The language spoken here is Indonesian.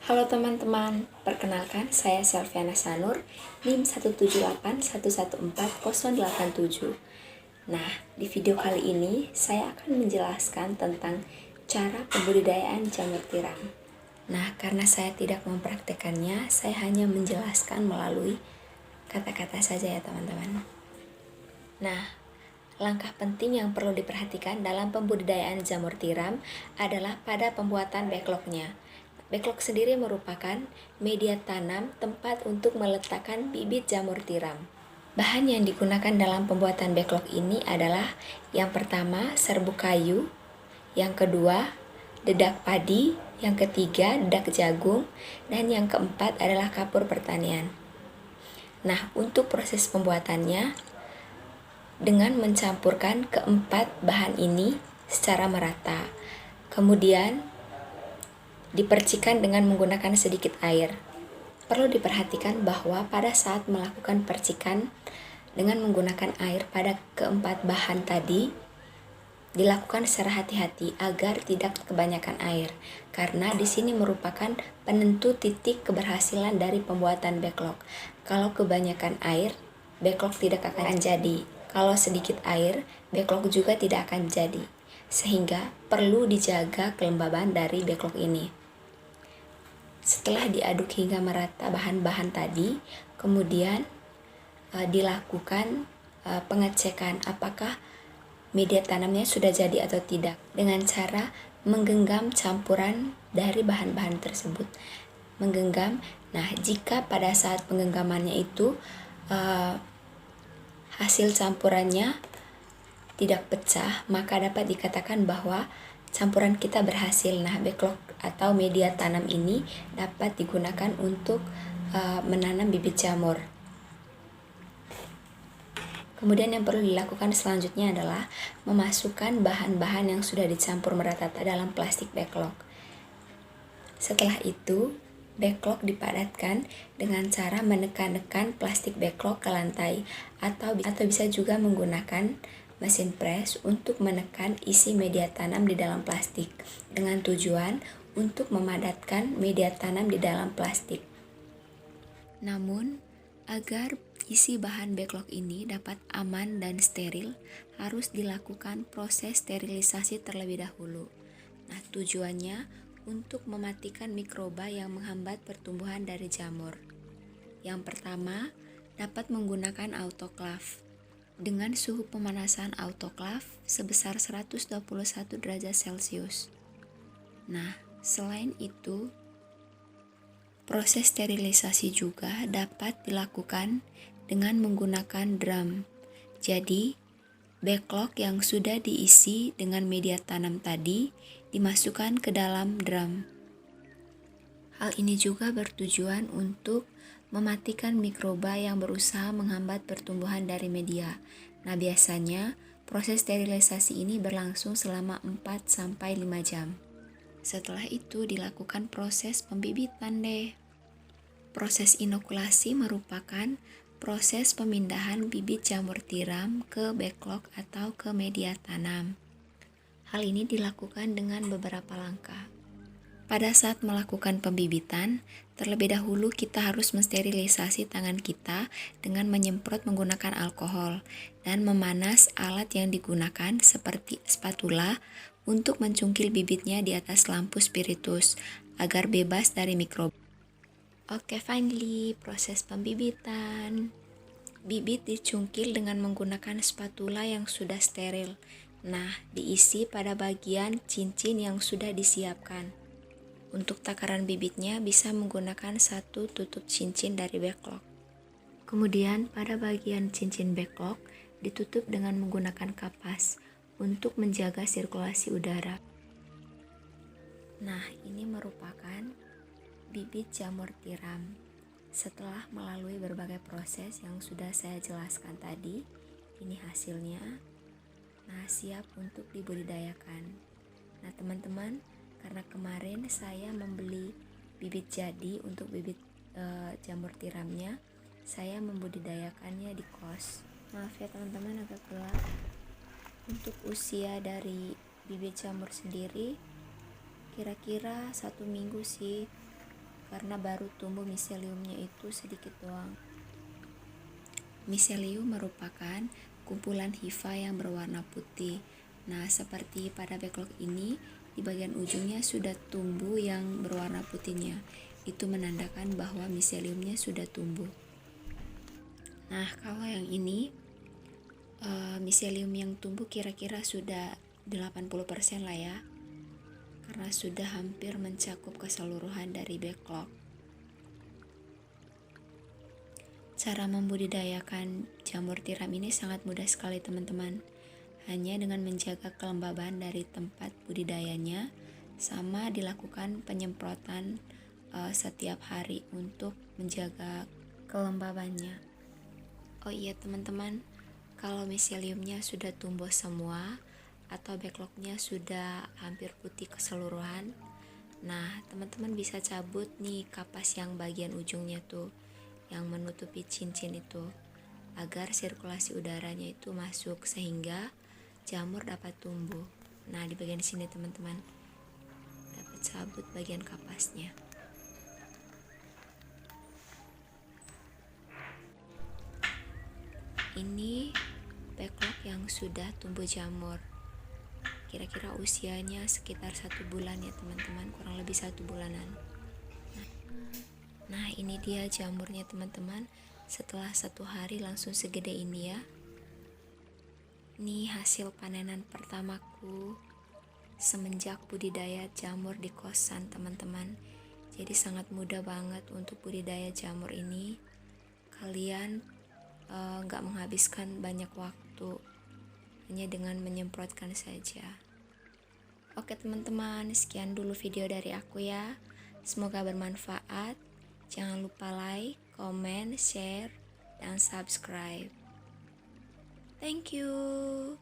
Halo teman-teman, perkenalkan saya Selviana Sanur, NIM 178114087. Nah, di video kali ini saya akan menjelaskan tentang cara pembudidayaan jamur tiram. Nah, karena saya tidak mempraktekannya, saya hanya menjelaskan melalui kata-kata saja ya teman-teman. Nah, langkah penting yang perlu diperhatikan dalam pembudidayaan jamur tiram adalah pada pembuatan backlognya. Backlog sendiri merupakan media tanam tempat untuk meletakkan bibit jamur tiram. Bahan yang digunakan dalam pembuatan backlog ini adalah yang pertama serbuk kayu, yang kedua dedak padi, yang ketiga dedak jagung, dan yang keempat adalah kapur pertanian. Nah, untuk proses pembuatannya dengan mencampurkan keempat bahan ini secara merata. Kemudian dipercikan dengan menggunakan sedikit air. Perlu diperhatikan bahwa pada saat melakukan percikan dengan menggunakan air pada keempat bahan tadi, dilakukan secara hati-hati agar tidak kebanyakan air, karena di sini merupakan penentu titik keberhasilan dari pembuatan backlog. Kalau kebanyakan air, backlog tidak akan jadi. Kalau sedikit air, backlog juga tidak akan jadi. Sehingga perlu dijaga kelembaban dari backlog ini. Setelah diaduk hingga merata bahan-bahan tadi, kemudian dilakukan pengecekan apakah media tanamnya sudah jadi atau tidak dengan cara menggenggam campuran dari bahan-bahan tersebut. Menggenggam. Nah, jika pada saat penggenggamannya itu hasil campurannya tidak pecah, maka dapat dikatakan bahwa campuran kita berhasil. Nah, backlog atau media tanam ini dapat digunakan untuk menanam bibit jamur. Kemudian yang perlu dilakukan selanjutnya adalah memasukkan bahan-bahan yang sudah dicampur merata dalam plastik backlog. Setelah itu, backlog dipadatkan dengan cara menekan-nekan plastik backlog ke lantai atau bisa juga menggunakan mesin press untuk menekan isi media tanam di dalam plastik dengan tujuan untuk memadatkan media tanam di dalam plastik. Namun, agar isi bahan backlog ini dapat aman dan steril, harus dilakukan proses sterilisasi terlebih dahulu. Nah, tujuannya untuk mematikan mikroba yang menghambat pertumbuhan dari jamur. Yang pertama, dapat menggunakan autoklaf dengan suhu pemanasan autoklaf sebesar 121 derajat Celcius. Nah, selain itu, proses sterilisasi juga dapat dilakukan dengan menggunakan drum. Jadi, backlog yang sudah diisi dengan media tanam tadi dimasukkan ke dalam drum. Hal ini juga bertujuan untuk mematikan mikroba yang berusaha menghambat pertumbuhan dari media. Nah, biasanya proses sterilisasi ini berlangsung selama 4-5 jam. Setelah itu dilakukan proses pembibitan deh. Proses inokulasi merupakan proses pemindahan bibit jamur tiram ke backlog atau ke media tanam. Hal ini dilakukan dengan beberapa langkah. Pada saat melakukan pembibitan, terlebih dahulu kita harus mensterilisasi tangan kita dengan menyemprot menggunakan alkohol dan memanas alat yang digunakan seperti spatula untuk mencungkil bibitnya di atas lampu spiritus agar bebas dari mikroba. Oke, finally, proses pembibitan. Bibit dicungkil dengan menggunakan spatula yang sudah steril. Nah, diisi pada bagian cincin yang sudah disiapkan. Untuk takaran bibitnya bisa menggunakan satu tutup cincin dari backlog. Kemudian pada bagian cincin backlog ditutup dengan menggunakan kapas untuk menjaga sirkulasi udara. Nah, ini merupakan bibit jamur tiram. Setelah melalui berbagai proses yang sudah saya jelaskan tadi, ini hasilnya. Nah, siap untuk dibudidayakan. Nah, teman-teman, karena kemarin saya membeli bibit jadi untuk bibit jamur tiramnya, saya membudidayakannya di kos. Maaf ya teman-teman, agak gelap. Untuk usia dari bibit jamur sendiri kira-kira 1 minggu sih. karena baru tumbuh miseliumnya itu sedikit doang. Miselium merupakan kumpulan hifa yang berwarna putih. Nah, seperti pada backlog ini, di bagian ujungnya sudah tumbuh yang berwarna putihnya. Itu menandakan bahwa miseliumnya sudah tumbuh. Nah, kalau yang ini, miselium yang tumbuh kira-kira sudah 80% lah ya, karena sudah hampir mencakup keseluruhan dari backlog. Cara membudidayakan jamur tiram ini sangat mudah sekali teman-teman. Hanya dengan menjaga kelembaban dari tempat budidayanya, sama dilakukan penyemprotan setiap hari untuk menjaga kelembabannya. Oh iya teman-teman, kalau miseliumnya sudah tumbuh semua atau backlognya sudah hampir putih keseluruhan, nah teman-teman bisa cabut nih kapas yang bagian ujungnya tuh, yang menutupi cincin itu, agar sirkulasi udaranya itu masuk sehingga jamur dapat tumbuh. Nah, di bagian sini teman-teman dapat cabut bagian kapasnya. Ini backlog yang sudah tumbuh jamur. Kira-kira usianya sekitar 1 bulan ya teman-teman, kurang lebih 1 bulanan. Nah, ini dia jamurnya teman-teman. Setelah 1 hari langsung segede ini ya. Ini hasil panenan pertamaku semenjak budidaya jamur di kosan teman-teman. Jadi sangat mudah banget untuk budidaya jamur ini. Kalian gak menghabiskan banyak waktu, hanya dengan menyemprotkan saja. Oke teman-teman, sekian dulu video dari aku ya. Semoga bermanfaat. Jangan lupa like, comment, share, dan subscribe. Thank you.